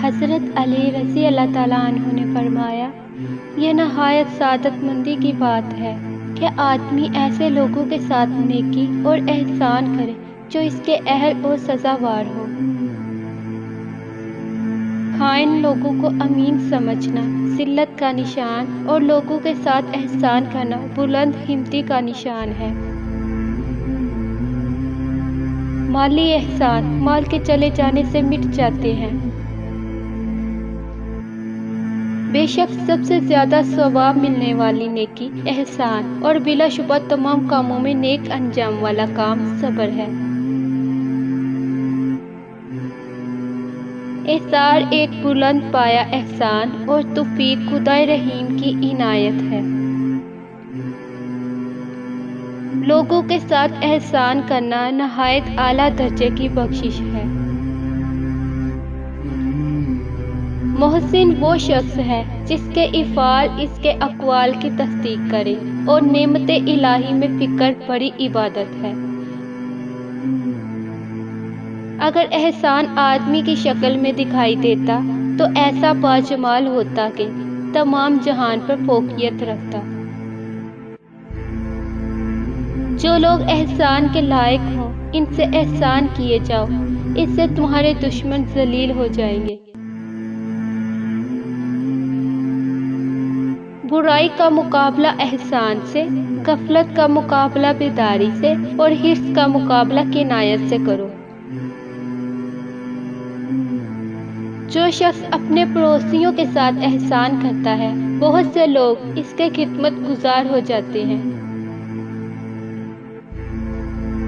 حضرت علی رضی اللہ تعالیٰ عنہ نے فرمایا، یہ نہایت سعادت مندی کی بات ہے کہ آدمی ایسے لوگوں کے ساتھ نیکی اور احسان کرے جو اس کے اہل اور سزاوار ہو۔ خائن لوگوں کو امین سمجھنا ذلت کا نشان اور لوگوں کے ساتھ احسان کرنا بلند ہمتی کا نشان ہے۔ مالی احسان مال کے چلے جانے سے مٹ جاتے ہیں۔ بے شک سب سے زیادہ ثواب ملنے والی نیکی احسان اور بلا شبہ تمام کاموں میں نیک انجام والا کام صبر ہے۔ ایثار ایک بلند پایا احسان اور توفیق خدائے رحیم کی عنایت ہے۔ لوگوں کے ساتھ احسان کرنا نہایت اعلیٰ درجے کی بخشش ہے۔ محسن وہ شخص ہے جس کے افعال اس کے اقوال کی تصدیق کرے اور نعمت الہی میں فکر بڑی عبادت ہے۔ اگر احسان آدمی کی شکل میں دکھائی دیتا تو ایسا باجمال ہوتا کہ تمام جہان پر فوقیت رکھتا۔ جو لوگ احسان کے لائق ہوں ان سے احسان کیے جاؤ، اس سے تمہارے دشمن ذلیل ہو جائیں گے۔ برائی کا مقابلہ احسان سے، غفلت کا مقابلہ بیداری سے اور حرص کا مقابلہ کنایت سے کرو۔ جو شخص اپنے پڑوسیوں کے ساتھ احسان کرتا ہے بہت سے لوگ اس کے خدمت گزار ہو جاتے ہیں۔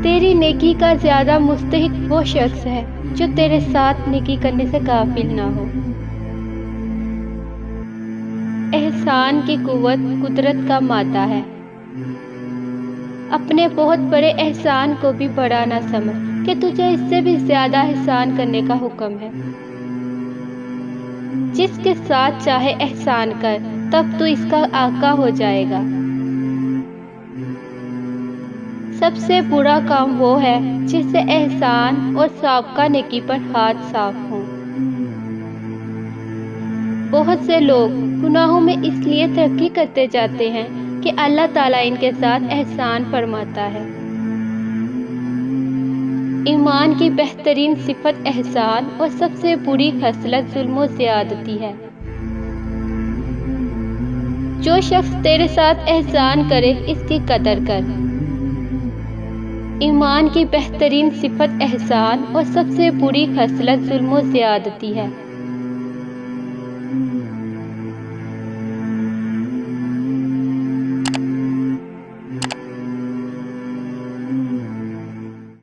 تیری نیکی کا زیادہ مستحق وہ شخص ہے جو تیرے ساتھ نیکی کرنے سے غافل نہ ہو۔ احسان کی قوت قدرت کا مادہ ہے۔ اپنے بہت بڑے احسان کو بھی بڑا نہ سمجھ کہ تجھے اس سے بھی زیادہ احسان کرنے کا حکم ہے۔ جس کے ساتھ چاہے احسان کر، تب تو اس کا آقا ہو جائے گا۔ سب سے برا کام وہ ہے جس سے احسان اور سابقہ نیکی پر ہاتھ صاف ہوں۔ بہت سے لوگ گناہوں میں اس لیے ترقی کرتے جاتے ہیں کہ اللہ تعالیٰ ان کے ساتھ احسان فرماتا ہے۔ ایمان کی بہترین صفت احسان اور سب سے بری خصلت ظلم و زیادتی ہے۔ جو شخص تیرے ساتھ احسان کرے اس کی قدر کر۔ ایمان کی بہترین صفت احسان اور سب سے بری خصلت ظلم و زیادتی ہے۔